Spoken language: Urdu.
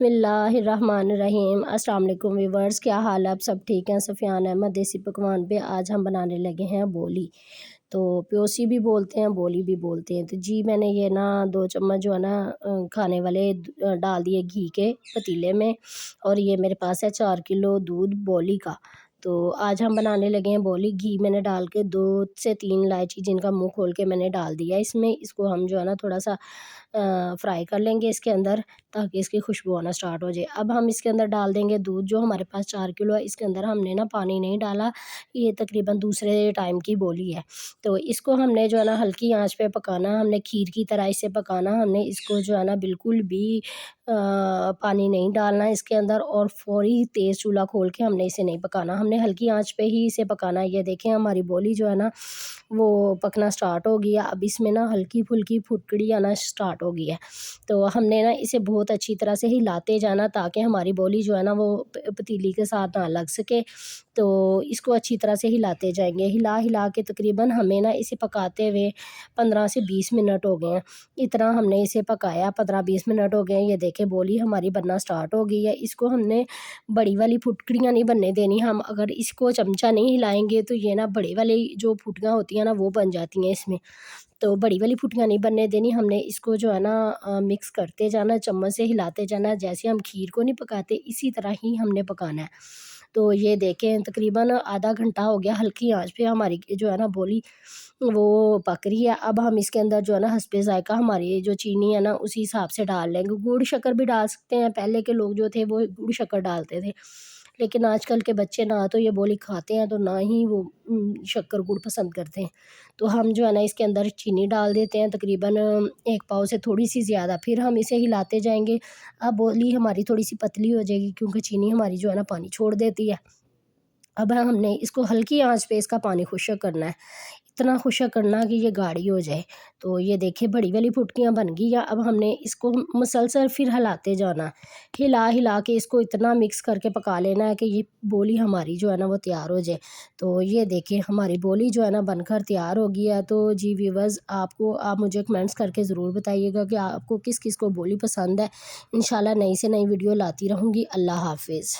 بسم اللہ الرحمن الرحیم۔ السلام علیکم ویورز، کیا حال ہے؟ آپ سب ٹھیک ہیں؟ سفیان احمد دیسی پکوان پہ آج ہم بنانے لگے ہیں بولی۔ تو پیوسی بھی بولتے ہیں، بولی بھی بولتے ہیں۔ تو جی میں نے یہ 2 چمچ جو ہے نا کھانے والے ڈال دیے گھی کے پتیلے میں، اور یہ میرے پاس ہے 4 کلو دودھ بولی کا۔ تو آج ہم بنانے لگے ہیں بولی۔ گھی میں نے ڈال کے 2 سے 3 الائچی جن کا منہ کھول کے میں نے ڈال دیا اس میں۔ اس کو ہم جو ہے نا تھوڑا سا فرائی کر لیں گے اس کے اندر، تاکہ اس کی خوشبو آنا سٹارٹ ہو جائے۔ اب ہم اس کے اندر ڈال دیں گے دودھ جو ہمارے پاس 4 کلو ہے۔ اس کے اندر ہم نے پانی نہیں ڈالا، یہ تقریباً دوسرے ٹائم کی بولی ہے۔ تو اس کو ہم نے جو ہے نا ہلکی آنچ پہ پکانا، ہم نے کھیر کی طرح اسے پکانا۔ ہم نے اس کو جو ہے نا بالکل بھی پانی نہیں ڈالنا اس کے اندر، اور فوری تیز چولہا کھول کے ہم نے اسے نہیں پکانا، ہم نے ہلکی آنچ پہ ہی اسے پکانا ہے۔ یہ دیکھیں ہماری بولی جو ہے نا وہ پکنا سٹارٹ ہو گیا۔ اب اس میں ہلکی پھلکی پھٹکڑی آنا سٹارٹ ہو گئی ہے۔ تو ہم نے اسے بہت اچھی طرح سے ہلاتے جانا، تاکہ ہماری بولی جو ہے نا وہ پتیلی کے ساتھ نہ لگ سکے۔ تو اس کو اچھی طرح سے ہلاتے جائیں گے، ہلا کے تقریباً ہمیں اسے پکاتے ہوئے 15 سے 20 منٹ ہو گئے ہیں۔ اتنا ہم نے اسے پکایا، 15-20 منٹ ہو گئے ہیں۔ یہ دیکھیں بولی ہماری بننا سٹارٹ ہو گئی ہے۔ اس کو ہم نے بڑی والی پھٹکڑیاں نہیں بننے دینی، ہم اگر اس کو چمچہ نہیں ہلائیں گے تو یہ بڑے والی جو پھٹیاں ہوتی ہیں وہ بن جاتی ہیں اس میں۔ تو بڑی والی پھٹیاں نہیں بننے دینی، ہم نے اس کو جو ہے مکس کرتے جانا، چمچ سے ہلاتے جانا، جیسے ہم کھیر کو نہیں پکاتے اسی طرح ہی ہم نے پکانا ہے۔ تو یہ دیکھیں تقریباً آدھا گھنٹہ ہو گیا، ہلکی آنچ پہ ہماری جو ہے بولی وہ پک رہی ہے۔ اب ہم اس کے اندر جو ہے حسب ذائقہ ہماری جو چینی ہے اسی حساب سے ڈال لیں گے۔ گڑ شکر بھی ڈال سکتے ہیں، پہلے کے لوگ جو تھے وہ گڑ شکر ڈالتے تھے، لیکن آج کل کے بچے نہ تو یہ بولی کھاتے ہیں تو نہ ہی وہ شکر گڑ پسند کرتے ہیں۔ تو ہم جو ہے اس کے اندر چینی ڈال دیتے ہیں، تقریباً 1 پاؤ سے تھوڑی سی زیادہ، پھر ہم اسے ہلاتے جائیں گے۔ اب بولی ہماری تھوڑی سی پتلی ہو جائے گی، کیونکہ چینی ہماری جو ہے پانی چھوڑ دیتی ہے۔ اب ہم نے اس کو ہلکی آنچ پہ اس کا پانی خشک کرنا ہے، اتنا خشک کرنا کہ یہ گاڑھی ہو جائے۔ تو یہ دیکھیں بڑی والی پھٹکیاں بن گئی ہیں۔ اب ہم نے اس کو مسلسل پھر ہلاتے جانا، ہلا کے اس کو اتنا مکس کر کے پکا لینا ہے کہ یہ بولی ہماری جو ہے وہ تیار ہو جائے۔ تو یہ دیکھیں ہماری بولی جو ہے بن کر تیار ہو گئی ہے۔ تو جی ویورز، آپ مجھے کمنٹس کر کے ضرور بتائیے گا کہ آپ کو کس کس کو بولی پسند ہے۔ انشاءاللہ نئی سے نئی ویڈیو لاتی رہوں گی۔ اللہ حافظ۔